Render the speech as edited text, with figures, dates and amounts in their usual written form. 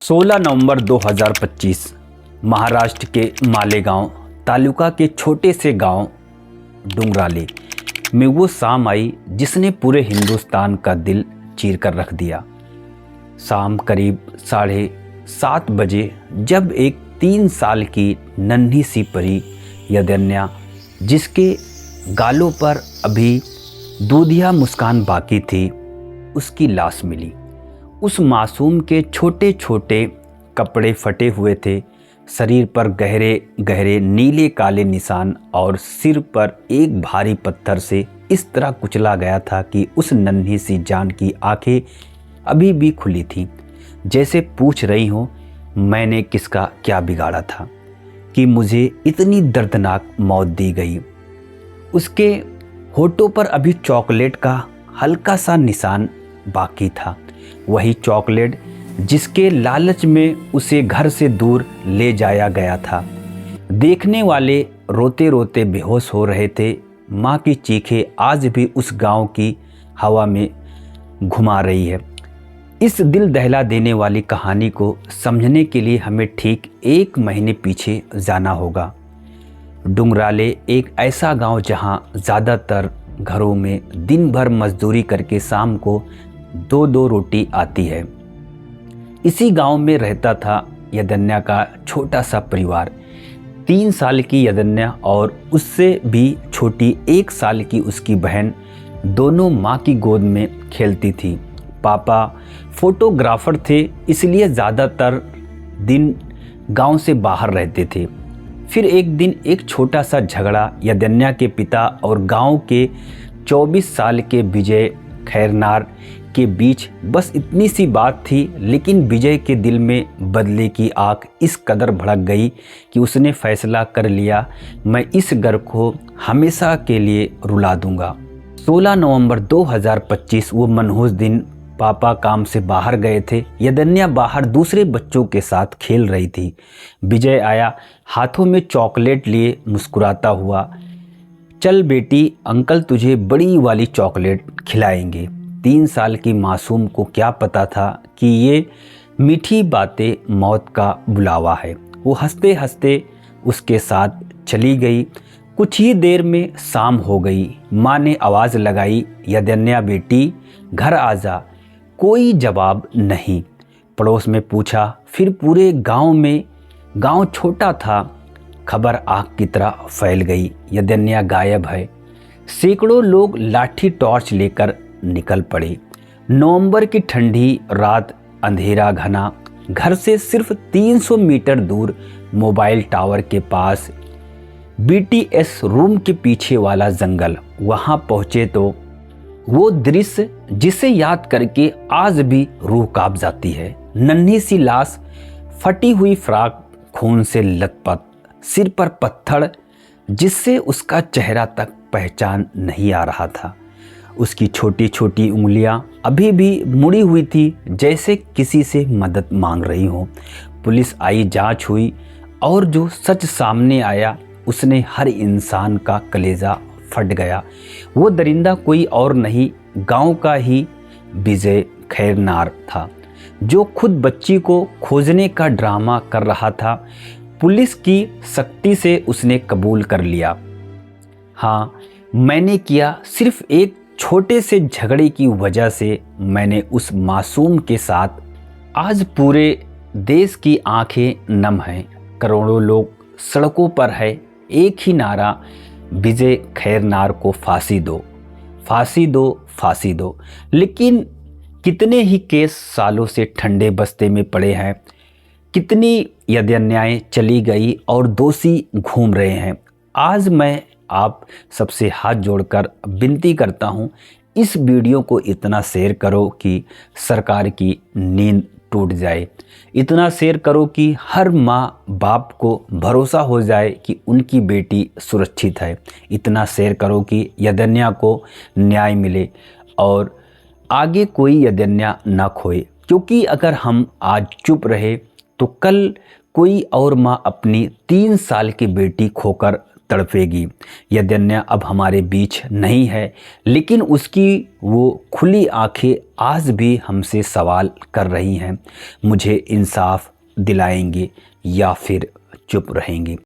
16 नवंबर 2025 महाराष्ट्र के मालेगांव तालुका के छोटे से गांव डुंगराली में वो शाम आई जिसने पूरे हिंदुस्तान का दिल चीर कर रख दिया। शाम करीब 7:30 बजे जब एक 3 साल की नन्ही सी परी यदन्या, जिसके गालों पर अभी दूधिया मुस्कान बाकी थी, उसकी लाश मिली। उस मासूम के छोटे छोटे कपड़े फटे हुए थे, शरीर पर गहरे गहरे नीले काले निशान और सिर पर एक भारी पत्थर से इस तरह कुचला गया था कि उस नन्ही सी जान की आंखें अभी भी खुली थीं, जैसे पूछ रही हो मैंने किसका क्या बिगाड़ा था कि मुझे इतनी दर्दनाक मौत दी गई। उसके होठों पर अभी चॉकलेट का हल्का सा निशान बाकी था, वही चॉकलेट जिसके लालच में उसे घर से दूर ले जाया गया था। देखने वाले रोते रोते बेहोश हो रहे थे। माँ की चीखें आज भी उस गांव की हवा में घुमा रही है। इस दिल दहला देने वाली कहानी को समझने के लिए हमें ठीक 1 महीने पीछे जाना होगा। डुंगराले एक ऐसा गांव जहां ज़्यादातर घरों में दिन भर मजदूरी करके शाम को 2-2 रोटी आती है। इसी गांव में रहता था यदन्या का छोटा सा परिवार। 3 साल की यदन्या और उससे भी छोटी 1 साल की उसकी बहन दोनों माँ की गोद में खेलती थी। पापा फोटोग्राफर थे, इसलिए ज़्यादातर दिन गांव से बाहर रहते थे। फिर एक दिन एक छोटा सा झगड़ा यदन्या के पिता और गांव के 24 साल के विजय खैरनार के बीच, बस इतनी सी बात थी, लेकिन विजय के दिल में बदले की आग इस कदर भड़क गई कि उसने फैसला कर लिया, मैं इस घर को हमेशा के लिए रुला दूंगा। 16 नवंबर 2025 वो मनहूस दिन। पापा काम से बाहर गए थे, यदन्या बाहर दूसरे बच्चों के साथ खेल रही थी। विजय आया, हाथों में चॉकलेट लिए मुस्कुराता हुआ, चल बेटी, अंकल तुझे बड़ी वाली चॉकलेट खिलाएंगे। 3 साल की मासूम को क्या पता था कि ये मीठी बातें मौत का बुलावा है। वो हंसते हंसते उसके साथ चली गई। कुछ ही देर में शाम हो गई। माँ ने आवाज़ लगाई, यदन्या बेटी घर आ जा। कोई जवाब नहीं। पड़ोस में पूछा, फिर पूरे गांव में। गांव छोटा था, खबर आग की तरह फैल गई, यदन्या गायब है। सैकड़ों लोग लाठी टॉर्च लेकर निकल पड़े। नवंबर की ठंडी रात, अंधेरा घना। घर से सिर्फ 300 मीटर दूर मोबाइल टावर के पास बीटीएस रूम के पीछे वाला जंगल। वहां पहुंचे तो वो दृश्य जिसे याद करके आज भी रूह कांप जाती है। नन्ही सी लाश, फटी हुई फ्राक खून से लथपथ, सिर पर पत्थर जिससे उसका चेहरा तक पहचान नहीं आ रहा था। उसकी छोटी छोटी उंगलियां अभी भी मुड़ी हुई थी, जैसे किसी से मदद मांग रही हो। पुलिस आई, जांच हुई और जो सच सामने आया उसने हर इंसान का कलेजा फट गया। वो दरिंदा कोई और नहीं, गांव का ही विजय खैरनार था, जो खुद बच्ची को खोजने का ड्रामा कर रहा था। पुलिस की सख्ती से उसने कबूल कर लिया, हाँ मैंने किया। सिर्फ एक छोटे से झगड़े की वजह से मैंने उस मासूम के साथ। आज पूरे देश की आंखें नम हैं, करोड़ों लोग सड़कों पर है, एक ही नारा, विजय खैरनार को फांसी दो, फांसी दो, फांसी दो। लेकिन कितने ही केस सालों से ठंडे बस्ते में पड़े हैं, कितनी यदन्याएं चली गई और दोषी घूम रहे हैं। आज मैं आप सबसे हाथ जोड़कर विनती करता हूं, इस वीडियो को इतना शेयर करो कि सरकार की नींद टूट जाए। इतना शेयर करो कि हर माँ बाप को भरोसा हो जाए कि उनकी बेटी सुरक्षित है। इतना शेयर करो कि यदन्या को न्याय मिले और आगे कोई यदन्या ना खोए, क्योंकि अगर हम आज चुप रहे तो कल कोई और माँ अपनी 3 साल की बेटी खोकर तड़पेगी। यद्यन्या अब हमारे बीच नहीं है, लेकिन उसकी वो खुली आंखें आज भी हमसे सवाल कर रही हैं, मुझे इंसाफ दिलाएंगे या फिर चुप रहेंगी।